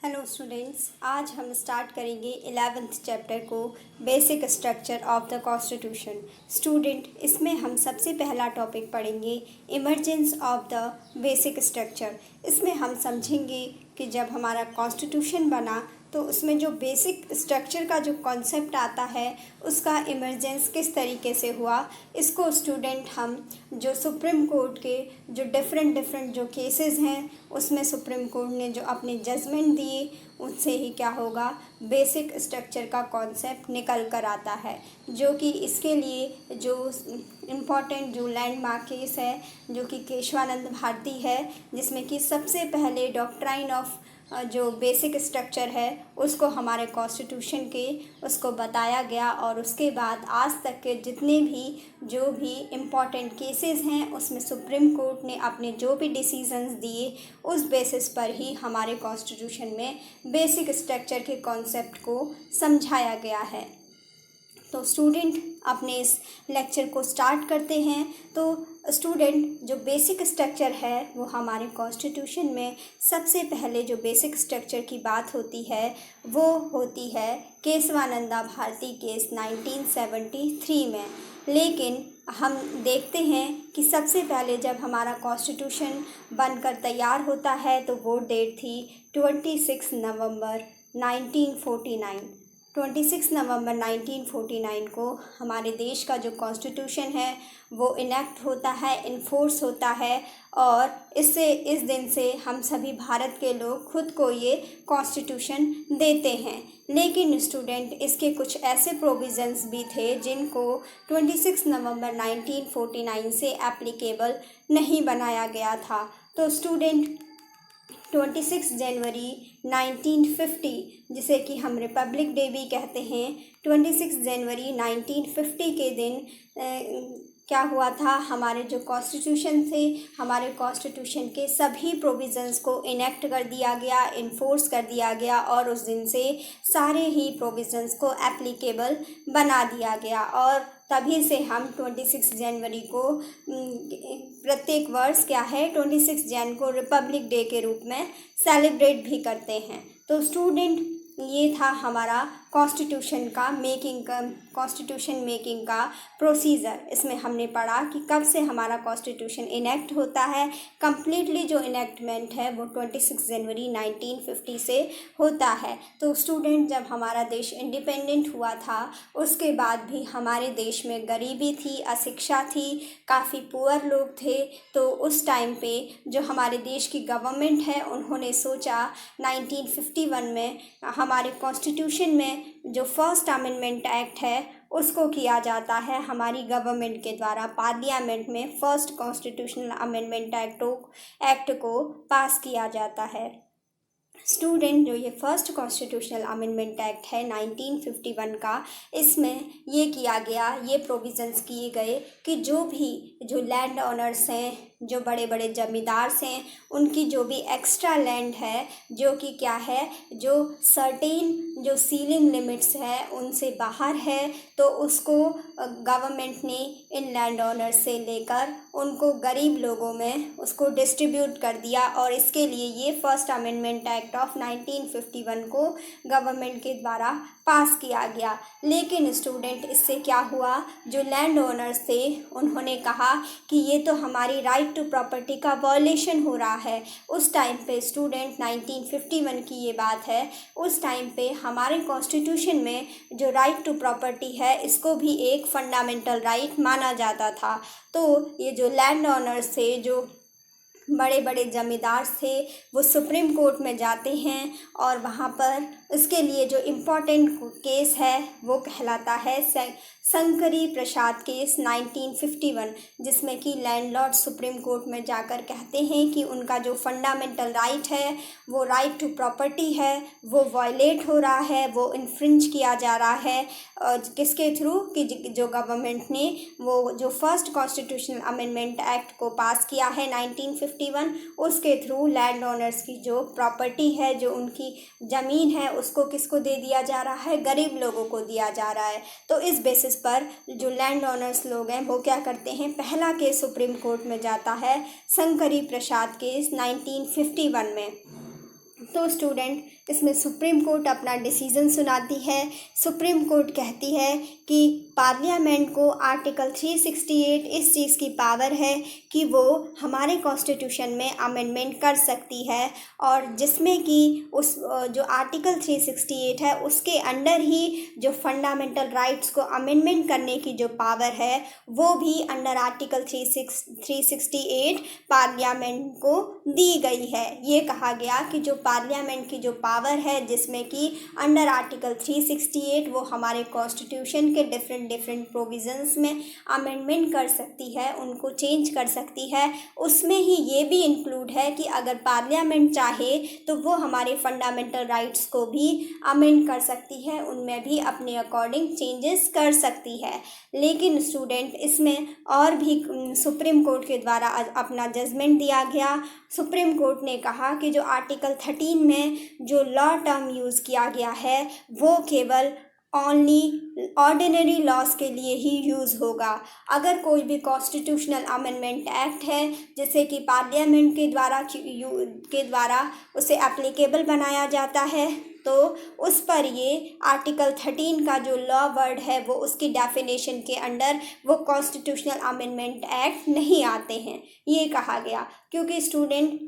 Hello students, आज हम start करेंगे 11th चैप्टर को, basic structure of the constitution. Student, इसमें हम सबसे पहला टॉपिक पढ़ेंगे emergence of the basic structure. इसमें हम समझेंगे कि जब हमारा कॉन्स्टिट्यूशन बना तो उसमें जो बेसिक स्ट्रक्चर का जो कॉन्सेप्ट आता है उसका इमर्जेंस किस तरीके से हुआ। इसको स्टूडेंट हम जो सुप्रीम कोर्ट के जो डिफरेंट जो केसेस हैं उसमें सुप्रीम कोर्ट ने जो अपने जजमेंट दिए उससे ही क्या होगा, बेसिक स्ट्रक्चर का कॉन्सेप्ट निकल कर आता है। जो कि इसके लिए जो इम्पॉर्टेंट जो लैंडमार्क केस है जो कि केशवानंद भारती है, जिसमें कि सबसे पहले डॉक्ट्राइन ऑफ जो बेसिक स्ट्रक्चर है उसको हमारे कॉन्स्टिट्यूशन के उसको बताया गया, और उसके बाद आज तक के जितने भी जो भी इम्पॉर्टेंट केसेस हैं उसमें सुप्रीम कोर्ट ने अपने जो भी डिसीजंस दिए उस बेसिस पर ही हमारे कॉन्स्टिट्यूशन में बेसिक स्ट्रक्चर के कॉन्सेप्ट को समझाया गया है। तो स्टूडेंट, अपने इस लेक्चर को स्टार्ट करते हैं। तो स्टूडेंट, जो बेसिक स्ट्रक्चर है वो हमारे कॉन्स्टिट्यूशन में सबसे पहले जो बेसिक स्ट्रक्चर की बात होती है वो होती है केशवानंदा भारती केस 1973 में। लेकिन हम देखते हैं कि सबसे पहले जब हमारा कॉन्स्टिट्यूशन बनकर तैयार होता है तो वो डेट थी 26 नवंबर 1949। 26 नवंबर 1949 को हमारे देश का जो कॉन्स्टिट्यूशन है वो इनेक्ट होता है, इन्फोर्स होता है, और इस दिन से हम सभी भारत के लोग खुद को ये कॉन्स्टिट्यूशन देते हैं। लेकिन स्टूडेंट, इसके कुछ ऐसे प्रोविज़न्स भी थे जिनको 26 नवंबर 1949 से एप्लीकेबल नहीं बनाया गया था। तो स्टूडेंट, 26 जनवरी 1950, जिसे कि हम रिपब्लिक डे भी कहते हैं, 26 जनवरी 1950 के दिन क्या हुआ था, हमारे जो कॉन्स्टिट्यूशन थे, हमारे कॉन्स्टिट्यूशन के सभी प्रोविज़न्स को इनेक्ट कर दिया गया, इन्फोर्स कर दिया गया, और उस दिन से सारे ही प्रोविज़न्स को एप्लीकेबल बना दिया गया। और तभी से हम 26 जनवरी को प्रत्येक वर्ष क्या है 26 जन को रिपब्लिक डे के रूप में सेलिब्रेट भी करते हैं। तो स्टूडेंट, ये था हमारा कॉन्स्टिट्यूशन मेकिंग का प्रोसीजर। इसमें हमने पढ़ा कि कब से हमारा कॉन्स्टिट्यूशन इनेक्ट होता है। कंप्लीटली जो इनेक्टमेंट है वो 26 जनवरी 1950 से होता है। तो स्टूडेंट, जब हमारा देश इंडिपेंडेंट हुआ था उसके बाद भी हमारे देश में गरीबी थी, अशिक्षा थी, काफ़ी पुअर लोग थे। तो उस टाइम पे जो हमारे देश की गवर्नमेंट है उन्होंने सोचा 1951 में हमारे कॉन्स्टिट्यूशन में जो फर्स्ट अमेंडमेंट एक्ट है उसको किया जाता है हमारी गवर्नमेंट के द्वारा। पार्लियामेंट में फर्स्ट कॉन्स्टिट्यूशनल अमेंडमेंट एक्ट को पास किया जाता है। स्टूडेंट, जो ये फर्स्ट कॉन्स्टिट्यूशनल अमेंडमेंट एक्ट है 1951 का, इसमें ये किया गया, ये प्रोविज़न्स किए गए कि जो लैंड ओनर्स हैं, जो बड़े बड़े जमींदार हैं, उनकी जो भी एक्स्ट्रा लैंड है जो कि क्या है, जो सर्टेन जो सीलिंग लिमिट्स है उनसे बाहर है, तो उसको गवर्नमेंट ने इन लैंड ओनर्स से लेकर उनको गरीब लोगों में उसको डिस्ट्रीब्यूट कर दिया। और इसके लिए ये फर्स्ट अमेंडमेंट एक्ट ऑफ 1951 को गवर्नमेंट के द्वारा पास किया गया। लेकिन स्टूडेंट, इससे क्या हुआ, जो लैंड ओनर्स थे उन्होंने कहा कि ये तो हमारी राइट टू प्रॉपर्टी का वॉयलेशन हो रहा है। उस टाइम पे स्टूडेंट 1951 की ये बात है, उस टाइम पे हमारे कॉन्स्टिट्यूशन में जो राइट टू प्रॉपर्टी है इसको भी एक फंडामेंटल राइट माना जाता था। तो ये जो लैंड ओनर्स थे, जो बड़े बड़े जमींदार थे, वो सुप्रीम कोर्ट में जाते हैं और वहाँ पर इसके लिए जो इम्पोर्टेंट केस है वो कहलाता है शंकरी प्रसाद केस 1951, जिसमें कि लैंडलॉर्ड सुप्रीम कोर्ट में जाकर कहते हैं कि उनका जो फंडामेंटल राइट है, वो राइट टू प्रॉपर्टी है, वो वायलेट हो रहा है, वो इन्फ्रिंज किया जा रहा है। किसके थ्रू, कि जो गवर्नमेंट ने वो जो फर्स्ट कॉन्स्टिट्यूशनल अमेंडमेंट एक्ट को पास किया है 1951, उसके थ्रू लैंड ओनर्स की जो प्रॉपर्टी है, जो उनकी ज़मीन है, उसको किसको दे दिया जा रहा है, गरीब लोगों को दिया जा रहा है। तो इस बेसिस पर जो लैंड ओनर्स लोग हैं वो क्या करते हैं, पहला केस सुप्रीम कोर्ट में जाता है शंकरी प्रसाद केस 1951 में। तो स्टूडेंट इसमें सुप्रीम कोर्ट अपना डिसीज़न सुनाती है। सुप्रीम कोर्ट कहती है कि पार्लियामेंट को आर्टिकल 368 इस चीज़ की पावर है कि वो हमारे कॉन्स्टिट्यूशन में अमेंडमेंट कर सकती है, और जिसमें कि उस जो आर्टिकल 368 है उसके अंडर ही जो फंडामेंटल राइट्स को अमेंडमेंट करने की जो पावर है वो भी अंडर आर्टिकल 368 पार्लियामेंट को दी गई है। ये कहा गया कि जो पार्लियामेंट की जो पावर है जिसमें कि अंडर आर्टिकल 368 वो हमारे कॉन्स्टिट्यूशन के डिफरेंट प्रोविजंस में अमेंडमेंट कर सकती है, उनको चेंज कर सकती है। उसमें ही ये भी इंक्लूड है कि अगर पार्लियामेंट चाहे तो वो हमारे फंडामेंटल राइट्स को भी अमेंड कर सकती है, उनमें भी अपने अकॉर्डिंग चेंजेस कर सकती है। लेकिन स्टूडेंट इसमें और भी सुप्रीम कोर्ट के द्वारा अपना जजमेंट दिया गया। सुप्रीम कोर्ट ने कहा कि जो आर्टिकल 13 में जो लॉ टर्म यूज़ किया गया है वो केवल ओनली ऑर्डिनरी लॉज के लिए ही यूज़ होगा। अगर कोई भी कॉन्स्टिट्यूशनल अमेंडमेंट एक्ट है जिसे कि पार्लियामेंट के द्वारा उसे एप्लीकेबल बनाया जाता है तो उस पर ये आर्टिकल 13 का जो लॉ वर्ड है वो उसकी डेफिनेशन के अंडर वो कॉन्स्टिट्यूशनल अमेंडमेंट एक्ट नहीं आते हैं, ये कहा गया। क्योंकि स्टूडेंट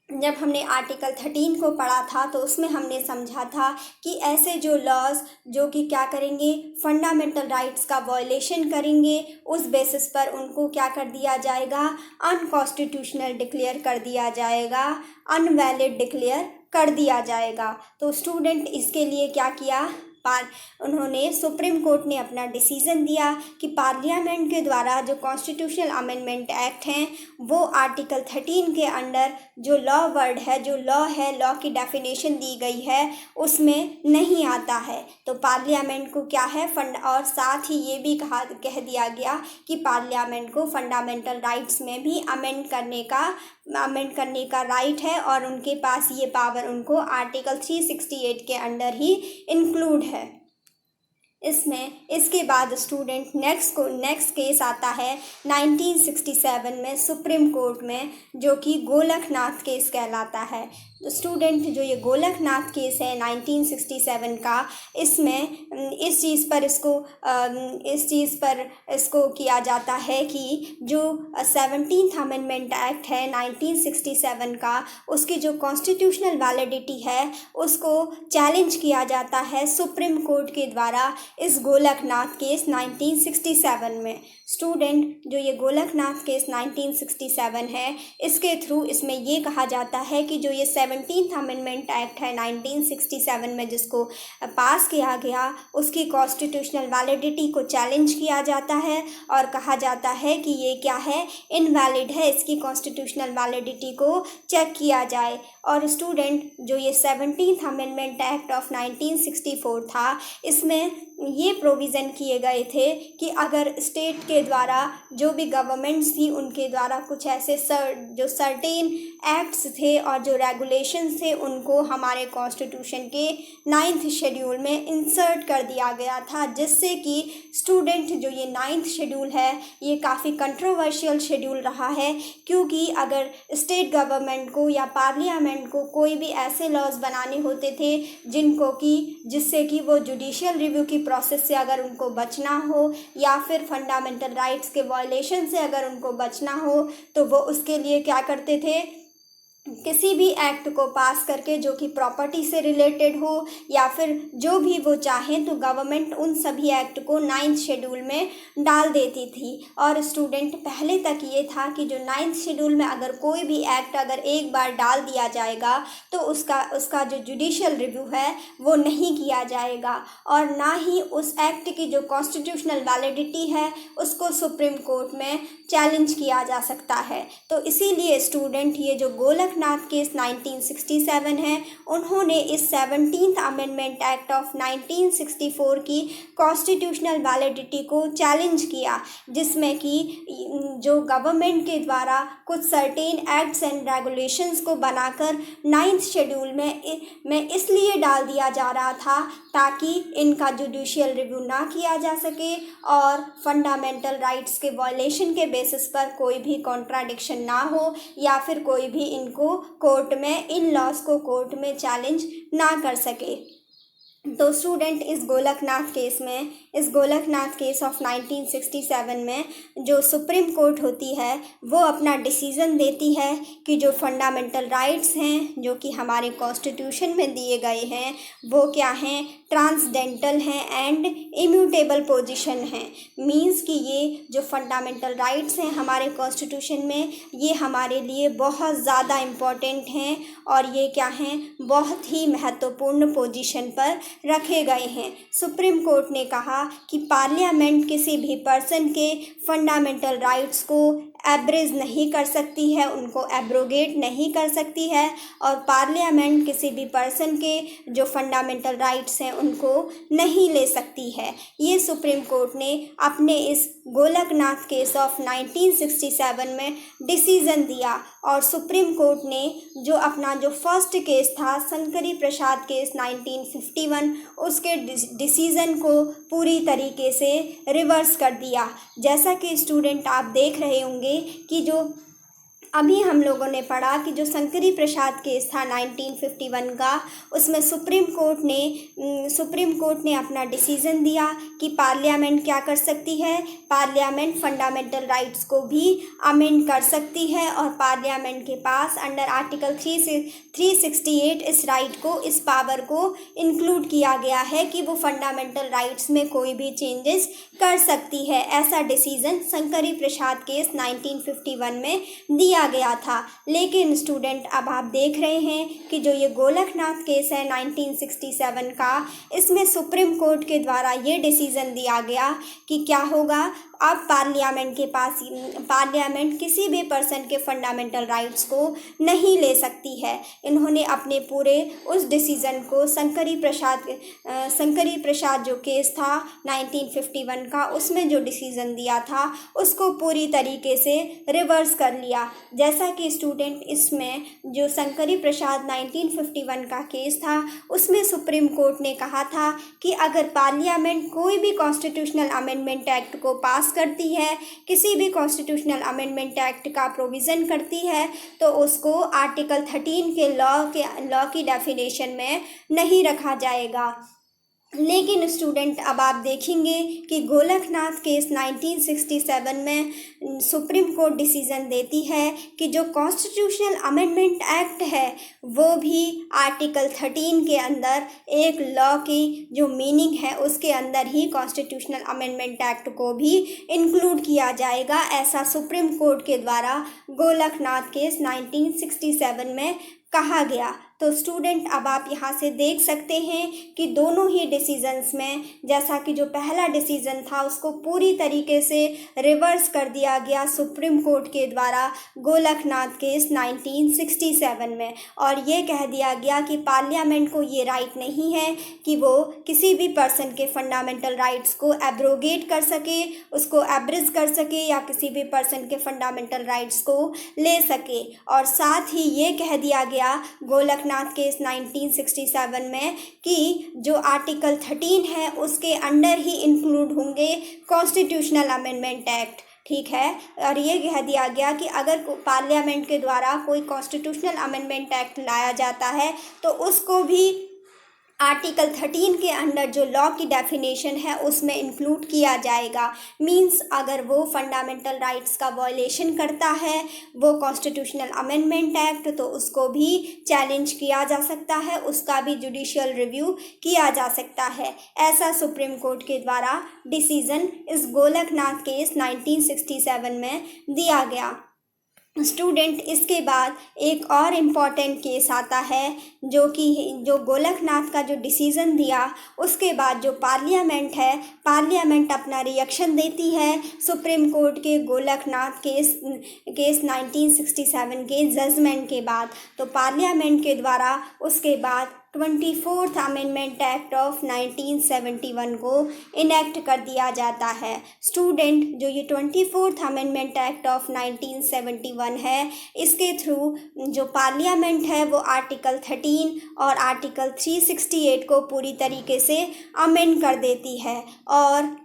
जब हमने आर्टिकल 13 को पढ़ा था तो उसमें हमने समझा था कि ऐसे जो लॉज जो कि क्या करेंगे, फंडामेंटल राइट्स का वायलेशन करेंगे, उस बेसिस पर उनको क्या कर दिया जाएगा, अनकॉन्स्टिट्यूशनल डिक्लेयर कर दिया जाएगा, अनवैलिड डिक्लेयर कर दिया जाएगा। तो स्टूडेंट इसके लिए क्या किया, उन्होंने सुप्रीम कोर्ट ने अपना डिसीज़न दिया कि पार्लियामेंट के द्वारा जो कॉन्स्टिट्यूशनल अमेंडमेंट एक्ट हैं वो आर्टिकल 13 के अंडर जो लॉ वर्ड है, जो लॉ है, लॉ की डेफिनेशन दी गई है उसमें नहीं आता है। तो पार्लियामेंट को क्या है और साथ ही ये भी कह दिया गया कि पार्लियामेंट को फंडामेंटल राइट्स में भी अमेंड करने का राइट है, और उनके पास ये पावर उनको आर्टिकल 368 के अंडर ही इंक्लूड है। इसके बाद स्टूडेंट नेक्स्ट केस आता है 1967 में सुप्रीम कोर्ट में, जो कि गोलकनाथ केस कहलाता है। तो स्टूडेंट जो ये गोलकनाथ केस है 1967 का, इसमें इस चीज़ पर इसको किया जाता है कि जो 17th अमेंडमेंट एक्ट है 1967 का, उसकी जो कॉन्स्टिट्यूशनल वैलिडिटी है उसको चैलेंज किया जाता है सुप्रीम कोर्ट के द्वारा इस गोलकनाथ केस 1967 में। स्टूडेंट जो ये गोलकनाथ केस 1967 है इसके थ्रू इसमें ये कहा जाता है कि जो ये 17th अमेंडमेंट एक्ट है 1967 में जिसको पास किया गया उसकी कॉन्स्टिट्यूशनल वैलिडिटी को चैलेंज किया जाता है और कहा जाता है कि ये क्या है, इनवैलिड है, इसकी कॉन्स्टिट्यूशनल वैलिडिटी को चेक किया जाए। और स्टूडेंट जो ये 17th अमेंडमेंट एक्ट ऑफ 1964 था, इसमें ये प्रोविज़न किए गए थे कि अगर स्टेट के द्वारा जो भी गवर्नमेंट्स थी उनके द्वारा कुछ ऐसे जो सर्टेन एक्ट्स थे और जो रेगुलेशंस थे उनको हमारे कॉन्स्टिट्यूशन के 9th शेड्यूल में इंसर्ट कर दिया गया था, जिससे कि स्टूडेंट जो ये 9th शेड्यूल है ये काफ़ी कंट्रोवर्शियल शेड्यूल रहा है। क्योंकि अगर स्टेट गवर्नमेंट को या पार्लियामेंट को कोई भी ऐसे लॉज बनाने होते थे जिससे कि वो जुडिशियल रिव्यू की प्रोसेस से अगर उनको बचना हो या फिर फंडामेंटल राइट्स के वायलेशन से अगर उनको बचना हो, तो वो उसके लिए क्या करते थे, किसी भी एक्ट को पास करके जो कि प्रॉपर्टी से रिलेटेड हो या फिर जो भी वो चाहें, तो गवर्नमेंट उन सभी एक्ट को 9th शेड्यूल में डाल देती थी। और स्टूडेंट पहले तक ये था कि जो 9th शेड्यूल में अगर कोई भी एक्ट अगर एक बार डाल दिया जाएगा तो उसका जो जुडिशियल रिव्यू है वो नहीं किया जाएगा, और ना ही उस एक्ट की जो कॉन्स्टिट्यूशनल वैलिडिटी है उसको सुप्रीम कोर्ट में चैलेंज किया जा सकता है। तो इसीलिए स्टूडेंट ये जो गोलकनाथ केस 1967 है, उन्होंने इस 17th अमेंडमेंट एक्ट ऑफ 1964 की कॉन्स्टिट्यूशनल वैलिडिटी को चैलेंज किया, जिसमें कि जो गवर्नमेंट के द्वारा कुछ सर्टेन एक्ट्स एंड रेगुलेशंस को बनाकर 9th शेड्यूल में इसलिए डाल दिया जा रहा था ताकि इनका जुडिशियल रिव्यू ना किया जा सके और फंडामेंटल राइट्स के वायलेशन के बेसिस पर कोई भी कॉन्ट्राडिक्शन ना हो या फिर कोई भी इनको इनको कोर्ट में, इन लॉज को कोर्ट में चैलेंज ना कर सके। तो स्टूडेंट इस गोलकनाथ केस ऑफ 1967 में जो सुप्रीम कोर्ट होती है वो अपना डिसीज़न देती है कि जो फंडामेंटल राइट्स हैं जो कि हमारे कॉन्स्टिट्यूशन में दिए गए हैं वो क्या हैं, ट्रांसडेंटल हैं एंड इम्यूटेबल पोजीशन हैं। मींस कि ये जो फंडामेंटल राइट्स हैं हमारे कॉन्स्टिट्यूशन में ये हमारे लिए बहुत ज़्यादा इम्पॉर्टेंट हैं और ये क्या हैं, बहुत ही महत्वपूर्ण पोजीशन पर रखे गए हैं। सुप्रीम कोर्ट ने कहा कि पार्लियामेंट किसी भी पर्सन के फंडामेंटल राइट्स को एब्रेज नहीं कर सकती है, उनको एब्रोगेट नहीं कर सकती है और पार्लियामेंट किसी भी पर्सन के जो फंडामेंटल राइट्स हैं उनको नहीं ले सकती है। ये सुप्रीम कोर्ट ने अपने इस गोलकनाथ केस ऑफ 1967 में डिसीज़न दिया और सुप्रीम कोर्ट ने जो अपना जो फर्स्ट केस था शंकरी प्रसाद केस 1951 उसके डिसीज़न को पूरी तरीके से रिवर्स कर दिया। जैसा कि स्टूडेंट आप देख रहे होंगे कि जो अभी हम लोगों ने पढ़ा कि जो शंकरी प्रसाद केस था 1951 का, उसमें सुप्रीम कोर्ट ने अपना डिसीज़न दिया कि पार्लियामेंट क्या कर सकती है, पार्लियामेंट फंडामेंटल राइट्स को भी अमेंड कर सकती है और पार्लियामेंट के पास अंडर आर्टिकल 368 इस राइट को, इस पावर को इंक्लूड किया गया है कि वो फंडामेंटल राइट्स में कोई भी चेंजेस कर सकती है। ऐसा डिसीज़न शंकरी प्रसाद केस 1951 में दिया गया था। लेकिन स्टूडेंट अब आप देख रहे हैं कि जो ये गोलकनाथ केस है 1967 का, इसमें सुप्रीम कोर्ट के द्वारा ये डिसीज़न दिया गया कि क्या होगा, अब पार्लियामेंट किसी भी पर्सन के फंडामेंटल राइट्स को नहीं ले सकती है। इन्होंने अपने पूरे उस डिसीज़न को शंकरी प्रसाद जो केस था 1951 का, उसमें जो डिसीज़न दिया था उसको पूरी तरीके से रिवर्स कर लिया। जैसा कि स्टूडेंट इसमें जो शंकरी प्रसाद 1951 का केस था उसमें सुप्रीम कोर्ट ने कहा था कि अगर पार्लियामेंट कोई भी कॉन्स्टिट्यूशनल अमेंडमेंट एक्ट को पास करती है, किसी भी कॉन्स्टिट्यूशनल अमेंडमेंट एक्ट का प्रोविज़न करती है तो उसको आर्टिकल 13 के लॉ की डेफिनेशन में नहीं रखा जाएगा। लेकिन स्टूडेंट अब आप देखेंगे कि गोलकनाथ केस 1967 में सुप्रीम कोर्ट डिसीज़न देती है कि जो कॉन्स्टिट्यूशनल अमेंडमेंट एक्ट है वो भी आर्टिकल 13 के अंदर एक लॉ की जो मीनिंग है उसके अंदर ही कॉन्स्टिट्यूशनल अमेंडमेंट एक्ट को भी इंक्लूड किया जाएगा। ऐसा सुप्रीम कोर्ट के द्वारा गोलकनाथ केस 1967 में कहा गया। तो स्टूडेंट अब आप यहाँ से देख सकते हैं कि दोनों ही डिसीजंस में जैसा कि जो पहला डिसीजन था उसको पूरी तरीके से रिवर्स कर दिया गया सुप्रीम कोर्ट के द्वारा गोलकनाथ केस 1967 में, और ये कह दिया गया कि पार्लियामेंट को ये राइट नहीं है कि वो किसी भी पर्सन के फंडामेंटल राइट्स को एब्रोगेट कर सके, उसको एब्रिज कर सके या किसी भी पर्सन के फंडामेंटल राइट्स को ले सके। और साथ ही ये कह दिया गया गोलकनाथ केस 1967 में कि जो आर्टिकल 13 है उसके अंडर ही इंक्लूड होंगे कॉन्स्टिट्यूशनल अमेंडमेंट एक्ट, ठीक है। और ये कह दिया गया कि अगर पार्लियामेंट के द्वारा कोई कॉन्स्टिट्यूशनल अमेंडमेंट एक्ट लाया जाता है तो उसको भी आर्टिकल 13 के अंडर जो लॉ की डेफिनेशन है उसमें इंक्लूड किया जाएगा। मींस अगर वो फंडामेंटल राइट्स का वायलेशन करता है वो कॉन्स्टिट्यूशनल अमेंडमेंट एक्ट, तो उसको भी चैलेंज किया जा सकता है, उसका भी जुडिशियल रिव्यू किया जा सकता है। ऐसा सुप्रीम कोर्ट के द्वारा डिसीजन इस गोलकनाथ केस 1967 में दिया गया। स्टूडेंट इसके बाद एक और इम्पॉर्टेंट केस आता है जो गोलकनाथ का जो डिसीज़न दिया उसके बाद जो पार्लियामेंट है, पार्लियामेंट अपना रिएक्शन देती है सुप्रीम कोर्ट के गोलकनाथ केस 1967 के जजमेंट के बाद। तो पार्लियामेंट के द्वारा उसके बाद 24th अमेंडमेंट एक्ट ऑफ 1971 को इनेक्ट कर दिया जाता है। स्टूडेंट जो ये 24th अमेंडमेंट एक्ट ऑफ 1971 है इसके थ्रू जो पार्लियामेंट है वो आर्टिकल 13 और आर्टिकल 368 को पूरी तरीके से अमेंड कर देती है। और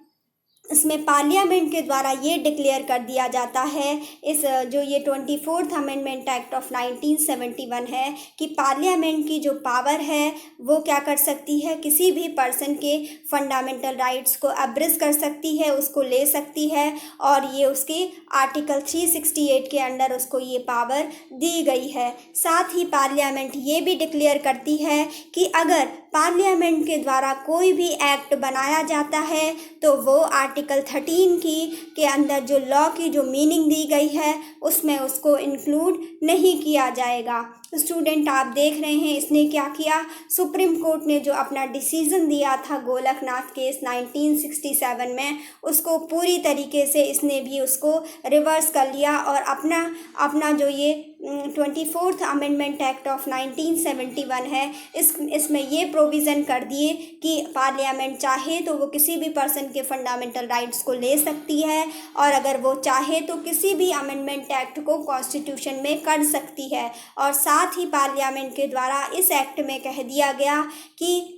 इसमें पार्लियामेंट के द्वारा ये डिक्लेयर कर दिया जाता है, इस जो ये 24th अमेंडमेंट एक्ट ऑफ 1971 है, कि पार्लियामेंट की जो पावर है वो क्या कर सकती है, किसी भी पर्सन के फंडामेंटल राइट्स को अब्रिज कर सकती है, उसको ले सकती है, और ये उसके आर्टिकल 368 के अंडर उसको ये पावर दी गई है। साथ ही पार्लियामेंट ये भी डिक्लेयर करती है कि अगर पार्लियामेंट के द्वारा कोई भी एक्ट बनाया जाता है तो वो आर्टिकल 13 के अंदर जो लॉ की जो मीनिंग दी गई है उसमें उसको इंक्लूड नहीं किया जाएगा। स्टूडेंट आप देख रहे हैं इसने क्या किया, सुप्रीम कोर्ट ने जो अपना डिसीजन दिया था गोलकनाथ केस 1967 में, उसको पूरी तरीके से इसने भी उसको रिवर्स कर लिया और अपना जो ये 24th अमेंडमेंट एक्ट ऑफ 1971 है, इसमें ये प्रोविज़न कर दिए कि पार्लियामेंट चाहे तो वो किसी भी पर्सन के फंडामेंटल राइट्स को ले सकती है, और अगर वो चाहे तो किसी भी अमेंडमेंट एक्ट को कॉन्स्टिट्यूशन में कर सकती है। और साथ ही पार्लियामेंट के द्वारा इस एक्ट में कह दिया गया कि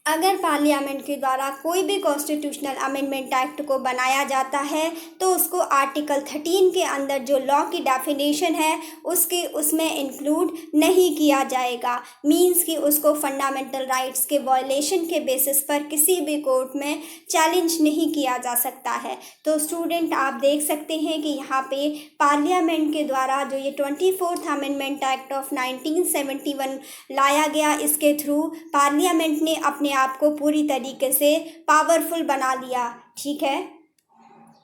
अगर पार्लियामेंट के द्वारा कोई भी कॉन्स्टिट्यूशनल अमेंडमेंट एक्ट को बनाया जाता है तो उसको आर्टिकल 13 के अंदर जो लॉ की डेफिनेशन है उसमें इंक्लूड नहीं किया जाएगा। मींस कि उसको फंडामेंटल राइट्स के वायलेशन के बेसिस पर किसी भी कोर्ट में चैलेंज नहीं किया जा सकता है। तो स्टूडेंट आप देख सकते हैं कि यहाँ पे पार्लियामेंट के द्वारा जो ये 24th अमेंडमेंट एक्ट ऑफ 1971 लाया गया, इसके थ्रू पार्लियामेंट ने अपने आपको पूरी तरीके से पावरफुल बना लिया। ठीक है,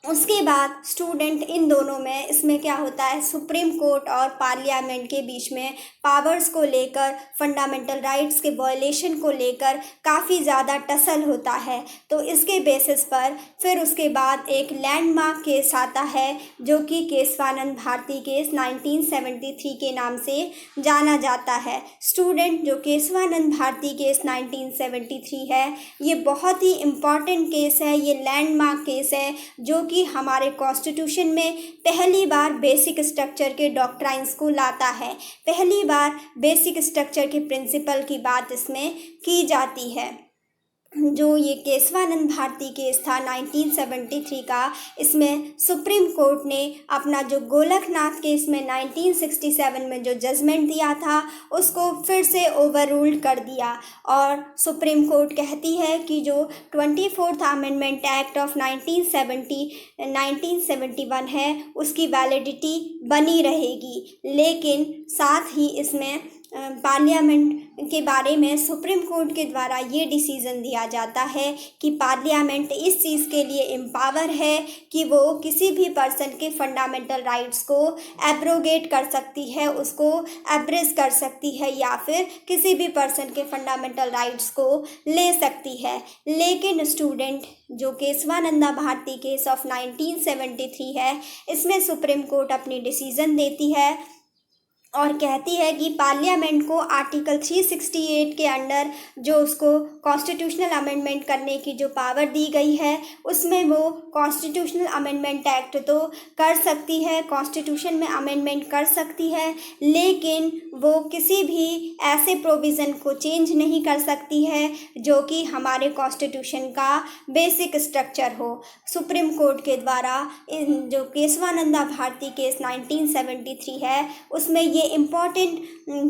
उसके बाद स्टूडेंट इन दोनों में इसमें क्या होता है, सुप्रीम कोर्ट और पार्लियामेंट के बीच में पावर्स को लेकर, फंडामेंटल राइट्स के वायलेशन को लेकर काफ़ी ज़्यादा टसल होता है। तो इसके बेसिस पर फिर उसके बाद एक लैंडमार्क केस आता है जो कि केशवानंद भारती केस 1973 के नाम से जाना जाता है। स्टूडेंट जो केशवानंद भारती केस 1973 है, ये बहुत ही इम्पॉर्टेंट केस है, ये लैंडमार्क केस है जो कि हमारे कॉन्स्टिट्यूशन में पहली बार बेसिक स्ट्रक्चर के डॉक्ट्राइन्स को लाता है, पहली बार बेसिक स्ट्रक्चर के प्रिंसिपल की बात इसमें की जाती है। जो ये केशवानंद भारती केस था 1973 का, इसमें सुप्रीम कोर्ट ने अपना जो गोलकनाथ केस में 1967 में जो जजमेंट दिया था उसको फिर से ओवर रूल्ड कर दिया, और सुप्रीम कोर्ट कहती है कि जो 24th अमेंडमेंट एक्ट ऑफ 1971 है उसकी वैलिडिटी बनी रहेगी। लेकिन साथ ही इसमें पार्लियामेंट के बारे में सुप्रीम कोर्ट के द्वारा ये डिसीज़न दिया जाता है कि पार्लियामेंट इस चीज़ के लिए एम्पावर है कि वो किसी भी पर्सन के फंडामेंटल राइट्स को एब्रोगेट कर सकती है, उसको एब्रेज कर सकती है, या फिर किसी भी पर्सन के फंडामेंटल राइट्स को ले सकती है। लेकिन स्टूडेंट जो केशवानंदा भारती केस ऑफ 1973 है, इसमें सुप्रीम कोर्ट अपनी डिसीज़न देती है और कहती है कि पार्लियामेंट को आर्टिकल 368 के अंडर जो उसको कॉन्स्टिट्यूशनल अमेंडमेंट करने की जो पावर दी गई है उसमें वो कॉन्स्टिट्यूशनल अमेंडमेंट एक्ट तो कर सकती है, कॉन्स्टिट्यूशन में अमेंडमेंट कर सकती है, लेकिन वो किसी भी ऐसे प्रोविज़न को चेंज नहीं कर सकती है जो कि हमारे कॉन्स्टिट्यूशन का बेसिक स्ट्रक्चर हो। सुप्रीम कोर्ट के द्वारा इन जो केशवानंदा भारती केस 1973 है उसमें ये इम्पॉर्टेंट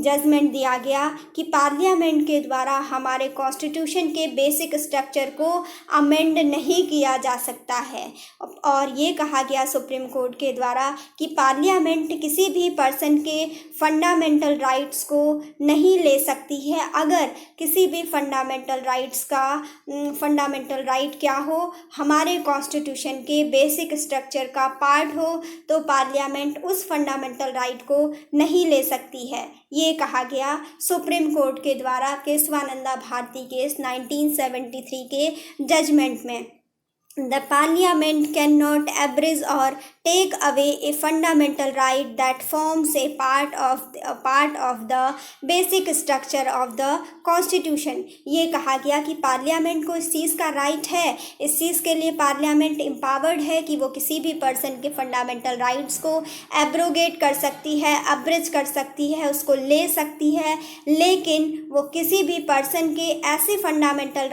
जजमेंट दिया गया कि पार्लियामेंट के द्वारा हमारे कॉन्स्टिट्यूशन के बेसिक स्ट्रक्चर को अमेंड नहीं किया जा सकता है। और ये कहा गया सुप्रीम कोर्ट के द्वारा कि पार्लियामेंट किसी भी पर्सन के फंडामेंटल राइट्स को नहीं ले सकती है। अगर किसी भी फंडामेंटल राइट्स का फंडामेंटल राइट क्या हो, हमारे कॉन्स्टिट्यूशन के बेसिक स्ट्रक्चर का पार्ट हो, तो पार्लियामेंट उस फंडामेंटल राइट को नहीं ले सकती है। ये कहा गया सुप्रीम कोर्ट के द्वारा केशवानंदा भारती केस 1973 के जजमेंट में। The Parliament cannot abridge or take away a fundamental right that forms a part of the basic structure of the constitution। ये कहा गया कि पार्लियामेंट को इस चीज़ का राइट है, इस चीज़ के लिए पार्लियामेंट एम्पावर्ड है कि वो किसी भी पर्सन के फंडामेंटल राइट्स को एब्रोगेट कर सकती है, अब्रिज कर सकती है, उसको ले सकती है, लेकिन वो किसी भी पर्सन के ऐसे फंडामेंटल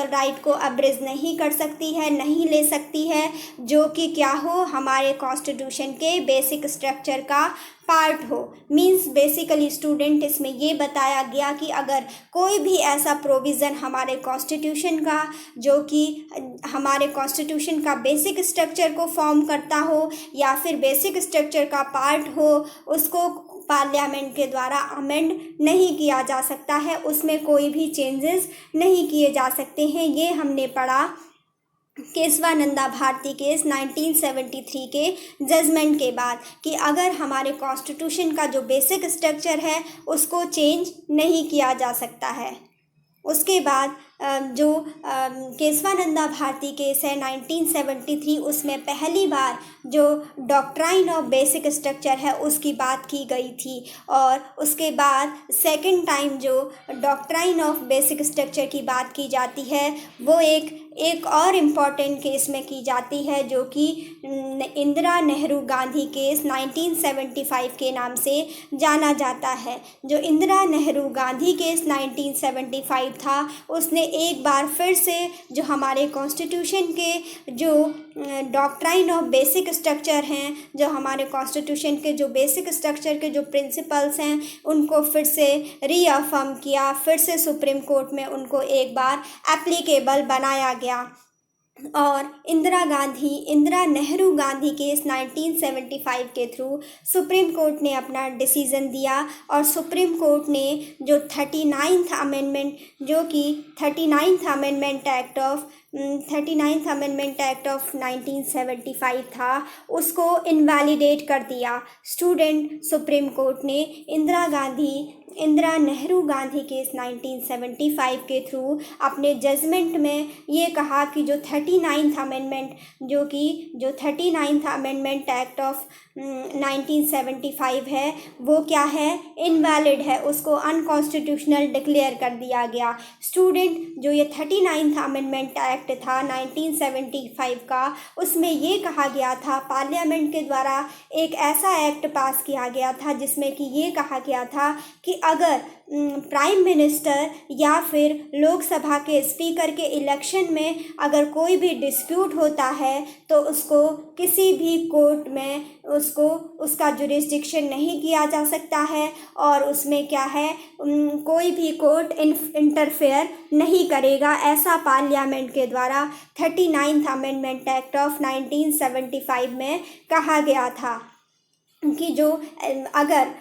राइट को अब्रिज नहीं कर सकती है, नहीं ले सकती है, जो कि क्या हो, हमारे कॉन्स्टिट्यूशन के बेसिक स्ट्रक्चर का पार्ट हो। मीन्स बेसिकली स्टूडेंट इसमें ये बताया गया कि अगर कोई भी ऐसा प्रोविज़न हमारे कॉन्स्टिट्यूशन का, जो कि हमारे कॉन्स्टिट्यूशन का बेसिक स्ट्रक्चर को फॉर्म करता हो या फिर बेसिक स्ट्रक्चर का पार्ट हो, उसको पार्लियामेंट के द्वारा अमेंड नहीं किया जा सकता है, उसमें कोई भी चेंजेस नहीं किए जा सकते हैं। ये हमने पढ़ा केशवानंदा भारती केस 1973 के जजमेंट के बाद कि अगर हमारे कॉन्स्टिट्यूशन का जो बेसिक स्ट्रक्चर है उसको चेंज नहीं किया जा सकता है। उसके बाद जो केशवानंदा भारती केस है 1973, उसमें पहली बार जो डॉक्ट्राइन ऑफ बेसिक स्ट्रक्चर है उसकी बात की गई थी, और उसके बाद सेकंड टाइम जो डॉक्ट्राइन ऑफ बेसिक स्ट्रक्चर की बात की जाती है वो एक और इम्पॉर्टेंट केस में की जाती है, जो कि इंदिरा नेहरू गांधी केस 1975 के नाम से जाना जाता है। जो इंदिरा नेहरू गांधी केस 1975 था, उसने एक बार फिर से जो हमारे कॉन्स्टिट्यूशन के जो डॉक्ट्राइन ऑफ बेसिक स्ट्रक्चर हैं, जो हमारे कॉन्स्टिट्यूशन के जो बेसिक स्ट्रक्चर के जो प्रिंसिपल्स हैं, उनको फिर से रीअफर्म किया, फिर से सुप्रीम कोर्ट में उनको एक बार एप्लीकेबल बनाया गया। और इंदिरा नेहरू गांधी केस 1975 के थ्रू सुप्रीम कोर्ट ने अपना डिसीज़न दिया, और सुप्रीम कोर्ट ने जो 39th अमेंडमेंट, जो कि 39th अमेंडमेंट एक्ट ऑफ 1975 था, उसको इनवैलिडेट कर दिया। स्टूडेंट, सुप्रीम कोर्ट ने इंदिरा नेहरू गांधी केस 1975 के थ्रू अपने जजमेंट में ये कहा कि जो 39th अमेंडमेंट, जो 39th अमेंडमेंट एक्ट ऑफ 1975 है, वो क्या है, इनवैलिड है, उसको अनकॉन्स्टिट्यूशनल डिक्लेयर कर दिया गया। स्टूडेंट, जो ये 39th अमेंडमेंट एक्ट था 1975 का, उसमें ये कहा गया था, पार्लियामेंट के द्वारा एक ऐसा एक्ट पास किया गया था जिसमें कि ये कहा गया था कि अगर प्राइम मिनिस्टर या फिर लोकसभा के स्पीकर के इलेक्शन में अगर कोई भी डिस्प्यूट होता है तो उसको किसी भी कोर्ट में उसका जुरिस्डिक्शन नहीं किया जा सकता है, और उसमें क्या है, कोई भी कोर्ट इंटरफेयर नहीं करेगा। ऐसा पार्लियामेंट के द्वारा 39th अमेंडमेंट एक्ट ऑफ 1975 में कहा गया था कि जो अगर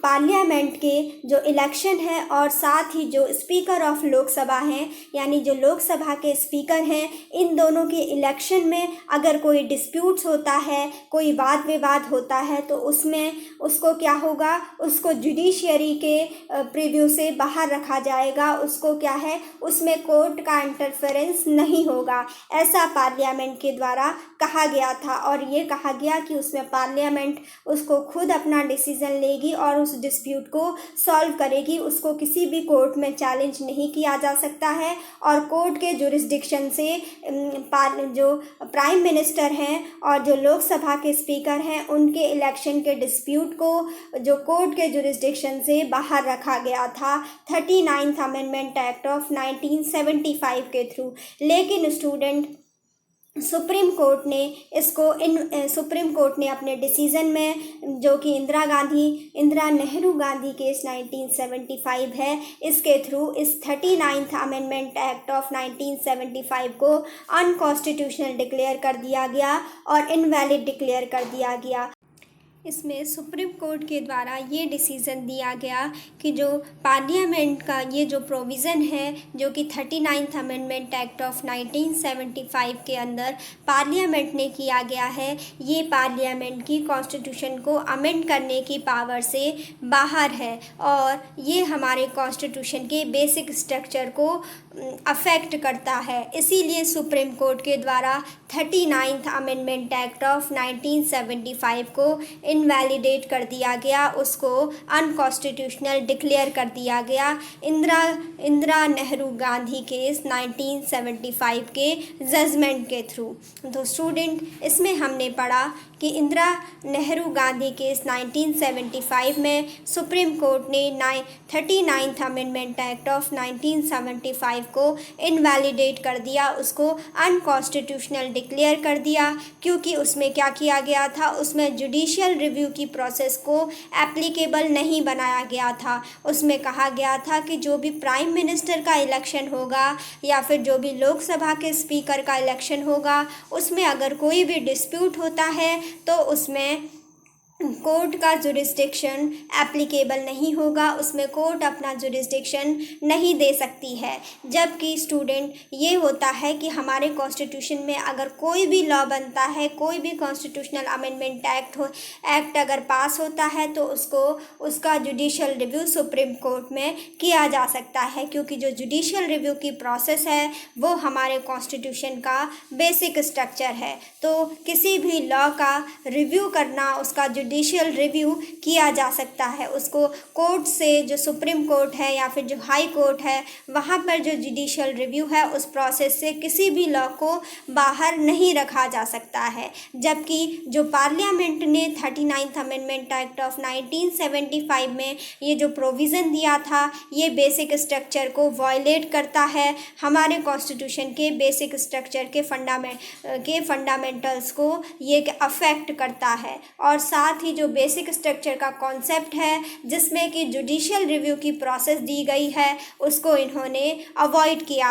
पार्लियामेंट के जो इलेक्शन है और साथ ही जो स्पीकर ऑफ लोकसभा हैं, यानी जो लोकसभा के स्पीकर हैं, इन दोनों के इलेक्शन में अगर कोई डिस्प्यूट्स होता है, कोई वाद विवाद होता है, तो उसमें उसको क्या होगा, उसको जुडिशियरी के प्रीव्यू से बाहर रखा जाएगा। उसको क्या है, उसमें कोर्ट का इंटरफेरेंस नहीं होगा। ऐसा पार्लियामेंट के द्वारा कहा गया था, और ये कहा गया कि उसमें पार्लियामेंट उसको खुद अपना डिसीज़न लेगी और उस डिस्प्यूट को सॉल्व करेगी। उसको किसी भी कोर्ट में चैलेंज नहीं किया जा सकता है, और कोर्ट के जुरिस्डिक्शन से जो प्राइम मिनिस्टर हैं और जो लोकसभा के स्पीकर हैं, उनके इलेक्शन के डिस्प्यूट को जो कोर्ट के जुरिस्डिक्शन से बाहर रखा गया था 39th अमेंडमेंट एक्ट ऑफ 1975 के थ्रू। लेकिन स्टूडेंट, सुप्रीम कोर्ट ने अपने डिसीज़न में, जो कि इंदिरा नेहरू गांधी केस 1975 है, इसके थ्रू इस 39th अमेंडमेंट एक्ट ऑफ 1975 को अनकॉन्स्टिट्यूशनल डिक्लेयर कर दिया गया और इनवैलिड डिक्लेयर कर दिया गया। इसमें सुप्रीम कोर्ट के द्वारा ये डिसीज़न दिया गया कि जो पार्लियामेंट का ये जो प्रोविज़न है जो कि 39th अमेंडमेंट एक्ट ऑफ 1975 के अंदर पार्लियामेंट ने किया गया है, ये पार्लियामेंट की कॉन्स्टिट्यूशन को अमेंड करने की पावर से बाहर है और ये हमारे कॉन्स्टिट्यूशन के बेसिक स्ट्रक्चर को अफेक्ट करता है। इसीलिए सुप्रीम कोर्ट के द्वारा 39th अमेंडमेंट एक्ट ऑफ 1975 को इनवैलिडेट कर दिया गया, उसको अनकॉन्स्टिट्यूशनल डिक्लेयर कर दिया गया इंदिरा नेहरू गांधी केस 1975 के जजमेंट के थ्रू। तो स्टूडेंट, इसमें हमने पढ़ा कि इंदिरा नेहरू गांधी केस 1975 में सुप्रीम कोर्ट ने 39th अमेंडमेंट एक्ट ऑफ 1975 को इनवैलिडेट कर दिया, उसको अनकॉन्स्टिट्यूशनल डिक्लेयर कर दिया, क्योंकि उसमें क्या किया गया था, उसमें जुडिशियल रिव्यू की प्रोसेस को एप्लीकेबल नहीं बनाया गया था। उसमें कहा गया था कि जो भी प्राइम मिनिस्टर का इलेक्शन होगा या फिर जो भी लोकसभा के स्पीकर का इलेक्शन होगा, उसमें अगर कोई भी डिस्प्यूट होता है तो उसमें कोर्ट का जुरिस्डिक्शन एप्लीकेबल नहीं होगा, उसमें कोर्ट अपना जुरिस्डिक्शन नहीं दे सकती है। जबकि स्टूडेंट, ये होता है कि हमारे कॉन्स्टिट्यूशन में अगर कोई भी लॉ बनता है, कोई भी कॉन्स्टिट्यूशनल अमेंडमेंट एक्ट अगर पास होता है तो उसका जुडिशियल रिव्यू सुप्रीम कोर्ट में किया जा सकता है, क्योंकि जो जुडिशियल रिव्यू की प्रोसेस है वो हमारे कॉन्स्टिट्यूशन का बेसिक स्ट्रक्चर है। तो किसी भी लॉ का रिव्यू करना, उसका जुडिशियल रिव्यू किया जा सकता है, उसको कोर्ट से, जो सुप्रीम कोर्ट है या फिर जो हाई कोर्ट है, वहाँ पर जो जुडिशियल रिव्यू है उस प्रोसेस से किसी भी लॉ को बाहर नहीं रखा जा सकता है। जबकि जो पार्लियामेंट ने 39th अमेंडमेंट एक्ट ऑफ 1975 में ये जो प्रोविज़न दिया था, ये बेसिक स्ट्रक्चर को वायलेट करता है, हमारे कॉन्स्टिट्यूशन के बेसिक स्ट्रक्चर के फंडामेंटल्स को ये अफेक्ट करता है। और साथ ही जो बेसिक स्ट्रक्चर का कॉन्सेप्ट है जिसमें कि जुडिशियल रिव्यू की प्रोसेस दी गई है, उसको इन्होंने अवॉइड किया।